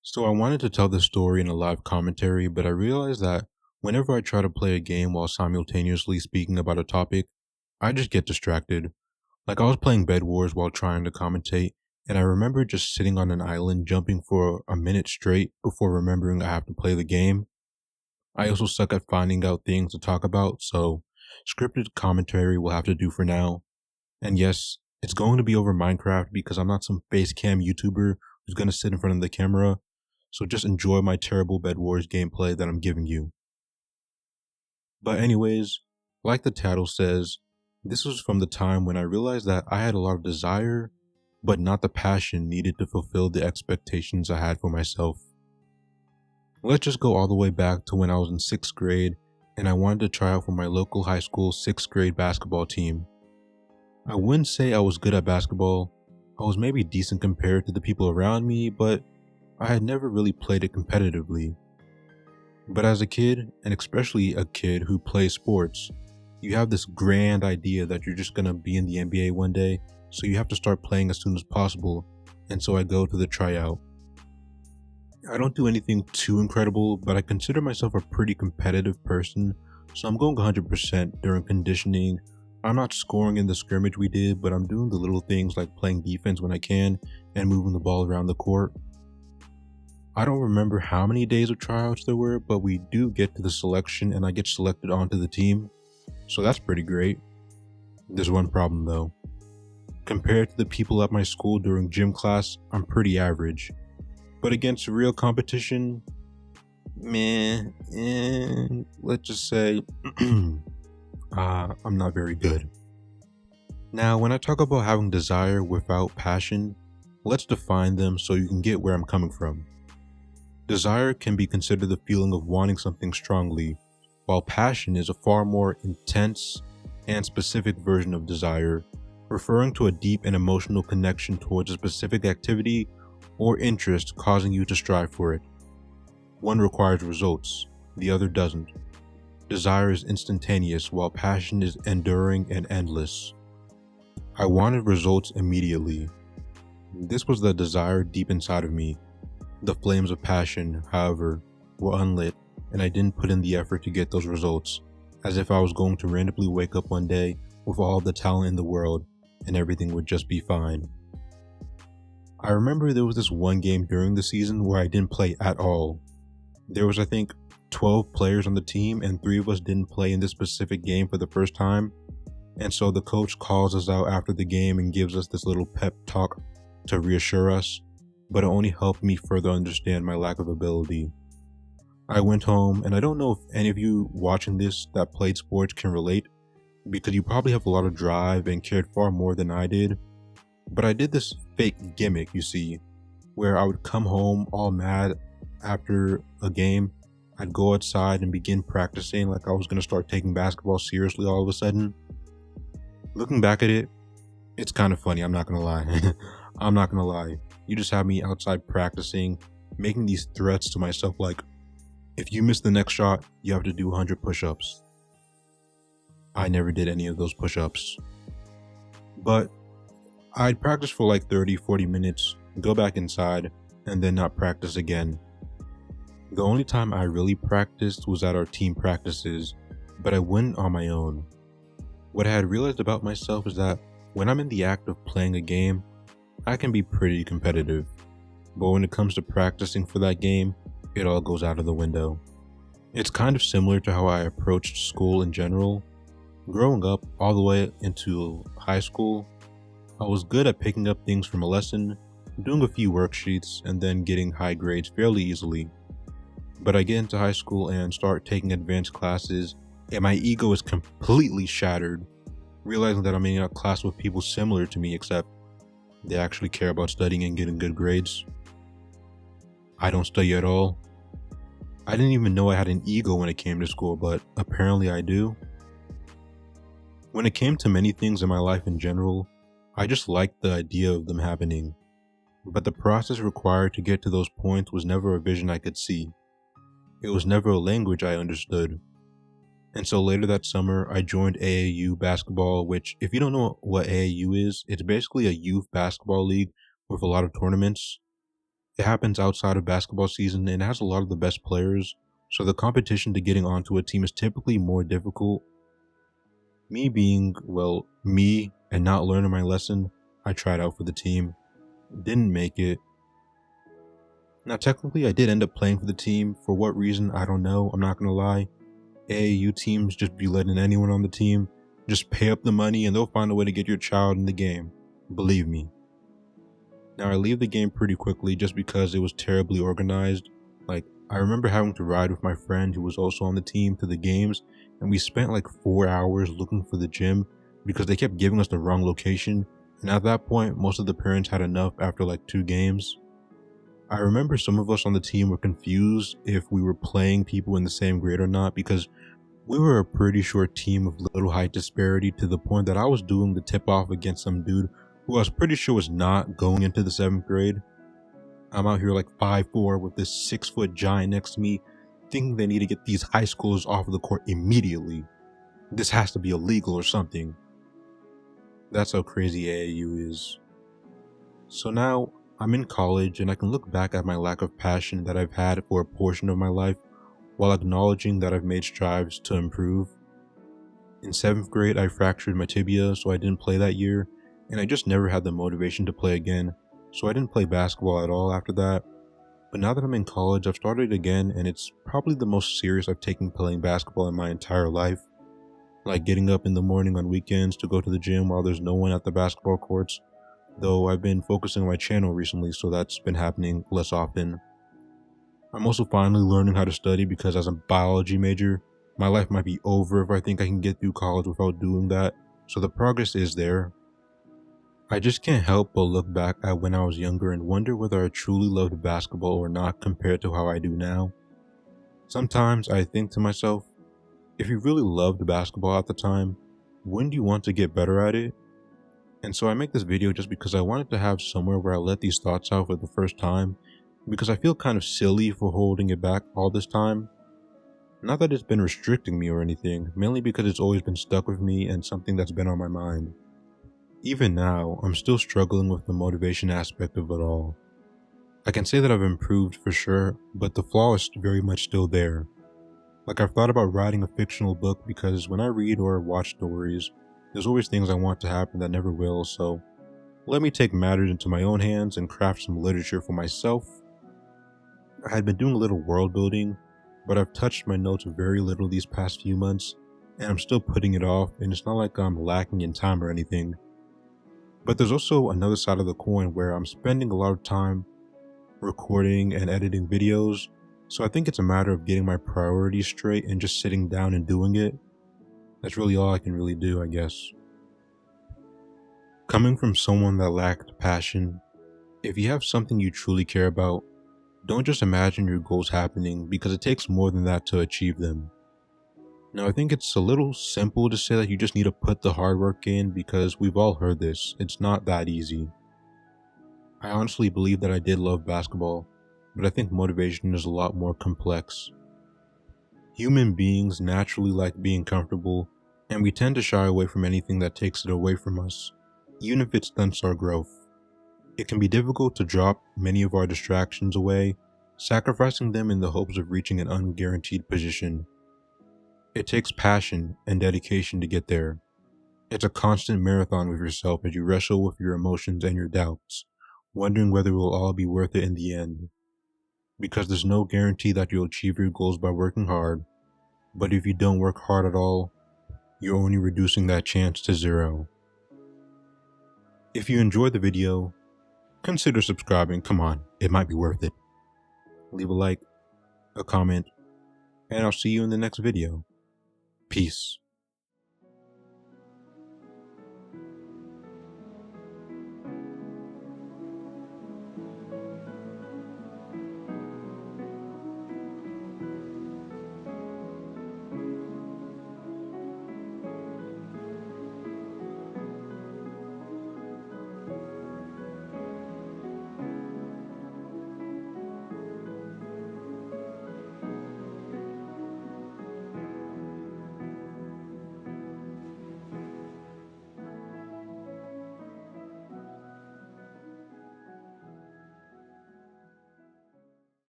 So I wanted to tell this story in a live commentary, but I realized that whenever I try to play a game while simultaneously speaking about a topic, I just get distracted. Like I was playing Bed Wars while trying to commentate, and I remember just sitting on an island jumping for a minute straight before remembering I have to play the game. I also suck at finding out things to talk about, so scripted commentary will have to do for now. And yes, it's going to be over Minecraft because I'm not some face cam YouTuber who's going to sit in front of the camera. So just enjoy my terrible Bed Wars gameplay that I'm giving you. But anyways, like the title says, this was from the time when I realized that I had a lot of desire, but not the passion needed to fulfill the expectations I had for myself. Let's just go all the way back to when I was in 6th grade and I wanted to try out for my local high school 6th grade basketball team. I wouldn't say I was good at basketball. I was maybe decent compared to the people around me, but I had never really played it competitively. But as a kid, and especially a kid who plays sports, you have this grand idea that you're just gonna be in the NBA one day, so you have to start playing as soon as possible, and so I go to the tryout. I don't do anything too incredible, but I consider myself a pretty competitive person, so I'm going 100% during conditioning. I'm not scoring in the scrimmage we did, but I'm doing the little things like playing defense when I can and moving the ball around the court. I don't remember how many days of tryouts there were, but we do get to the selection and I get selected onto the team, so that's pretty great. There's one problem though. Compared to the people at my school during gym class, I'm pretty average. But against real competition, let's just say, I'm not very good. Now, when I talk about having desire without passion, let's define them so you can get where I'm coming from. Desire can be considered the feeling of wanting something strongly, while passion is a far more intense and specific version of desire, referring to a deep and emotional connection towards a specific activity or interest causing you to strive for it. One requires results, the other doesn't. Desire is instantaneous, while passion is enduring and endless. I wanted results immediately. This was the desire deep inside of me. The flames of passion, however, were unlit, and I didn't put in the effort to get those results, as if I was going to randomly wake up one day with all the talent in the world and everything would just be fine. I remember there was this one game during the season where I didn't play at all. There was, I think, 12 players on the team and 3 of us didn't play in this specific game for the first time, and so the coach calls us out after the game and gives us this little pep talk to reassure us, but it only helped me further understand my lack of ability. I went home, and I don't know if any of you watching this that played sports can relate, because you probably have a lot of drive and cared far more than I did, but I did this fake gimmick, you see, where I would come home all mad after a game. I'd go outside and begin practicing like I was going to start taking basketball seriously all of a sudden. Looking back at it, it's kind of funny, I'm not going to lie. I'm not going to lie. You just have me outside practicing, making these threats to myself like, if you miss the next shot, you have to do 100 push-ups. I never did any of those push-ups. But I'd practice for like 30-40 minutes, go back inside, and then not practice again. The only time I really practiced was at our team practices, but I went on my own. What I had realized about myself is that when I'm in the act of playing a game, I can be pretty competitive, but when it comes to practicing for that game, it all goes out of the window. It's kind of similar to how I approached school in general. Growing up all the way into high school, I was good at picking up things from a lesson, doing a few worksheets, and then getting high grades fairly easily. But I get into high school and start taking advanced classes, and my ego is completely shattered, realizing that I'm in a class with people similar to me except they actually care about studying and getting good grades. I don't study at all. I didn't even know I had an ego when it came to school, but apparently I do. When it came to many things in my life in general, I just liked the idea of them happening. But the process required to get to those points was never a vision I could see. It was never a language I understood. And so later that summer, I joined AAU basketball, which, if you don't know what AAU is, it's basically a youth basketball league with a lot of tournaments. It happens outside of basketball season and it has a lot of the best players, so the competition to getting onto a team is typically more difficult. Me being, well, me and not learning my lesson, I tried out for the team. Didn't make it. Now technically I did end up playing for the team. For what reason, I don't know, I'm not gonna lie. AAU teams just be letting anyone on the team. Just pay up the money and they'll find a way to get your child in the game. Believe me. Now I leave the game pretty quickly just because it was terribly organized. Like, I remember having to ride with my friend who was also on the team to the games, and we spent like 4 hours looking for the gym because they kept giving us the wrong location, and at that point most of the parents had enough after like 2 games. I remember some of us on the team were confused if we were playing people in the same grade or not because we were a pretty short team of little height disparity, to the point that I was doing the tip off against some dude who I was pretty sure was not going into the 7th grade. I'm out here like 5'4" with this 6-foot giant next to me, thinking they need to get these high schoolers off of the court immediately. This has to be illegal or something. That's how crazy AAU is. So now I'm in college and I can look back at my lack of passion that I've had for a portion of my life while acknowledging that I've made strides to improve. In 7th grade, I fractured my tibia, so I didn't play that year, and I just never had the motivation to play again, so I didn't play basketball at all after that. But now that I'm in college, I've started again, and it's probably the most serious I've taken playing basketball in my entire life. Like getting up in the morning on weekends to go to the gym while there's no one at the basketball courts, though I've been focusing on my channel recently, so that's been happening less often. I'm also finally learning how to study because as a biology major, my life might be over if I think I can get through college without doing that, so the progress is there. I just can't help but look back at when I was younger and wonder whether I truly loved basketball or not compared to how I do now. Sometimes I think to myself, if you really loved basketball at the time, wouldn't you want to get better at it? And so I make this video just because I wanted to have somewhere where I let these thoughts out for the first time, because I feel kind of silly for holding it back all this time. Not that it's been restricting me or anything, mainly because it's always been stuck with me and something that's been on my mind. Even now, I'm still struggling with the motivation aspect of it all. I can say that I've improved for sure, but the flaw is very much still there. Like, I've thought about writing a fictional book because when I read or watch stories, there's always things I want to happen that never will, so let me take matters into my own hands and craft some literature for myself. I had been doing a little world building, but I've touched my notes very little these past few months, and I'm still putting it off, and it's not like I'm lacking in time or anything. But there's also another side of the coin where I'm spending a lot of time recording and editing videos, so I think it's a matter of getting my priorities straight and just sitting down and doing it. That's really all I can really do, I guess. Coming from someone that lacked passion, if you have something you truly care about, don't just imagine your goals happening, because it takes more than that to achieve them. Now, I think it's a little simple to say that you just need to put the hard work in, because we've all heard this. It's not that easy. I honestly believe that I did love basketball, but I think motivation is a lot more complex. Human beings naturally like being comfortable, and we tend to shy away from anything that takes it away from us, even if it stunts our growth. It can be difficult to drop many of our distractions away, sacrificing them in the hopes of reaching an unguaranteed position. It takes passion and dedication to get there. It's a constant marathon with yourself as you wrestle with your emotions and your doubts, wondering whether it will all be worth it in the end. Because there's no guarantee that you'll achieve your goals by working hard, but if you don't work hard at all, you're only reducing that chance to 0. If you enjoyed the video, consider subscribing. Come on, it might be worth it. Leave a like, a comment, and I'll see you in the next video. Peace.